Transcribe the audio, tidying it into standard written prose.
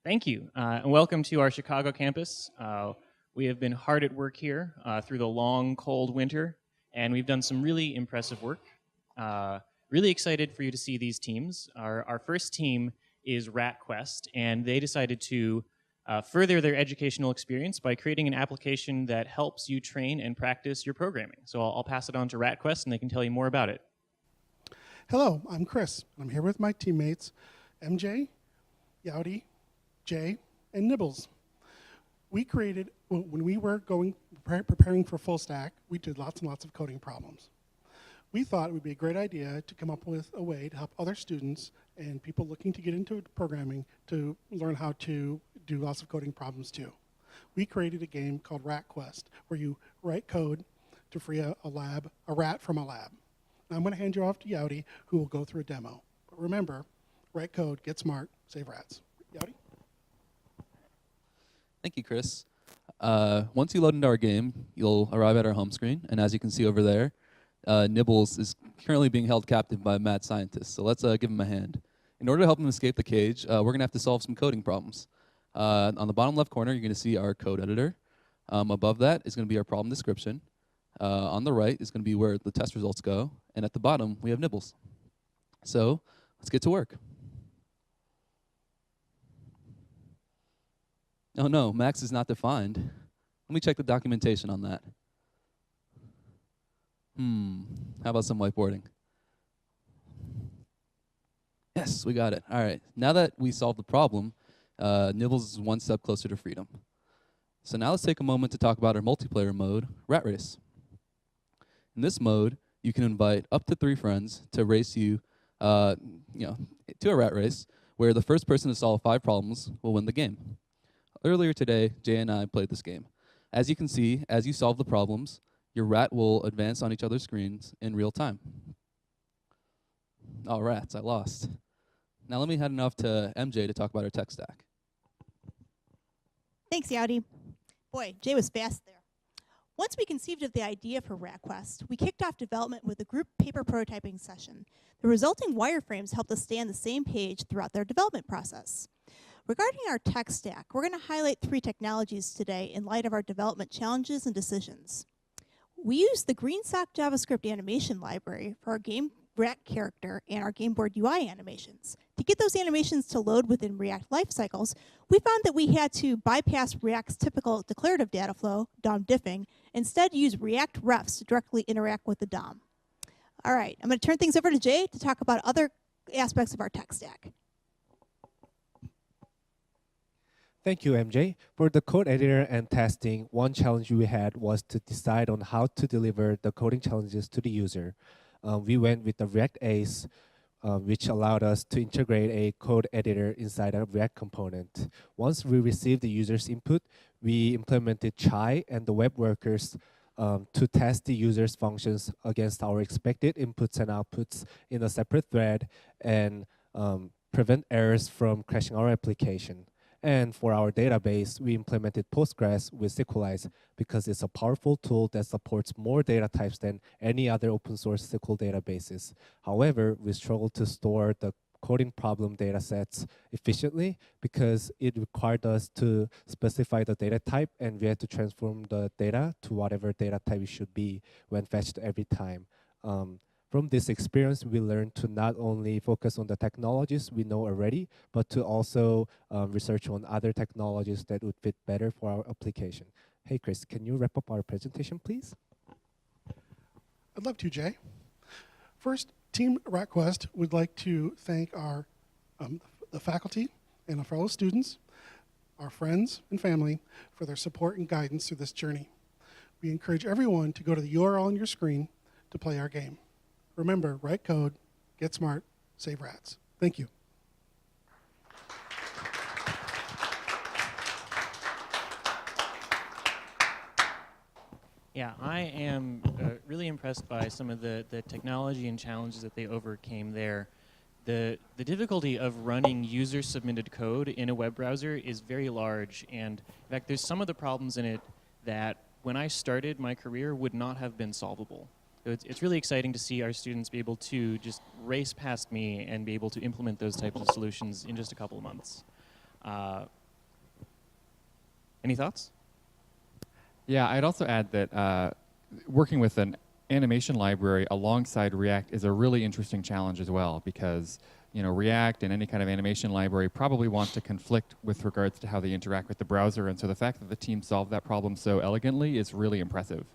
Thank you, and welcome to our Chicago campus. We have been hard at work here through the long, cold winter, and we've done some really impressive work. Really excited for you to see these teams. Our first team is RatQuest, and they decided to further their educational experience by creating an application that helps you train and practice your programming. So I'll pass it on to RatQuest, and they can tell you more about it. Hello, I'm Chris, and I'm here with my teammates, MJ, Yaodi, Jay, and Nibbles. We created, when we were preparing for full stack, we did lots and lots of coding problems. We thought it would be a great idea to come up with a way to help other students and people looking to get into programming to learn how to do lots of coding problems too. We created a game called RatQuest, where you write code to free a rat from a lab. Now I'm going to hand you off to Yaodi, who will go through a demo. But remember, write code, get smart, save rats. Yaodi? Thank you, Chris. Once you load into our game, you'll arrive at our home screen, and as you can see over there, Nibbles is currently being held captive by a mad scientist, so let's give him a hand. In order to help him escape the cage, we're going to have to solve some coding problems. On the bottom left corner, you're going to see our code editor. Above that is going to be our problem description. On the right is going to be where the test results go, and at the bottom, we have Nibbles. So let's get to work. Oh no, Max is not defined. Let me check the documentation on that. How about some whiteboarding? Yes, we got it. All right, now that we solved the problem, Nibbles is one step closer to freedom. So now let's take a moment to talk about our multiplayer mode, Rat Race. In this mode, you can invite up to 3 friends to race you, to a rat race, where the first person to solve 5 problems will win the game. Earlier today, Jay and I played this game. As you can see, as you solve the problems, your rat will advance on each other's screens in real time. Oh, rats, I lost. Now let me hand it off to MJ to talk about our tech stack. Thanks, Yaodi. Boy, Jay was fast there. Once we conceived of the idea for RatQuest, we kicked off development with a group paper prototyping session. The resulting wireframes helped us stay on the same page throughout their development process. Regarding our tech stack, we're going to highlight 3 technologies today in light of our development challenges and decisions. We use the GreenSock JavaScript animation library for our game Rat character and our game board UI animations. To get those animations to load within React lifecycles, we found that we had to bypass React's typical declarative data flow, DOM diffing, instead use React refs to directly interact with the DOM. All right, I'm going to turn things over to Jay to talk about other aspects of our tech stack. Thank you, MJ. For the code editor and testing, one challenge we had was to decide on how to deliver the coding challenges to the user. We went with the React Ace, which allowed us to integrate a code editor inside a React component. Once we received the user's input, we implemented Chai and the web workers to test the user's functions against our expected inputs and outputs in a separate thread and prevent errors from crashing our application. And for our database, we implemented Postgres with SQLize because it's a powerful tool that supports more data types than any other open source SQL databases. However, we struggled to store the coding problem data sets efficiently because it required us to specify the data type, and we had to transform the data to whatever data type it should be when fetched every time. From this experience, we learned to not only focus on the technologies we know already, but to also research on other technologies that would fit better for our application. Hey, Chris, can you wrap up our presentation, please? I'd love to, Jay. First, Team RatQuest would like to thank our the faculty and our fellow students, our friends and family for their support and guidance through this journey. We encourage everyone to go to the URL on your screen to play our game. Remember, write code, get smart, save rats. Thank you. Yeah, I am really impressed by some of the technology and challenges that they overcame there. The difficulty of running user-submitted code in a web browser is very large, and in fact, there's some of the problems in it that when I started my career would not have been solvable. So it's really exciting to see our students be able to just race past me and be able to implement those types of solutions in just a couple of months. Any thoughts? Yeah, I'd also add that working with an animation library alongside React is a really interesting challenge as well, because React and any kind of animation library probably want to conflict with regards to how they interact with the browser, and so the fact that the team solved that problem so elegantly is really impressive.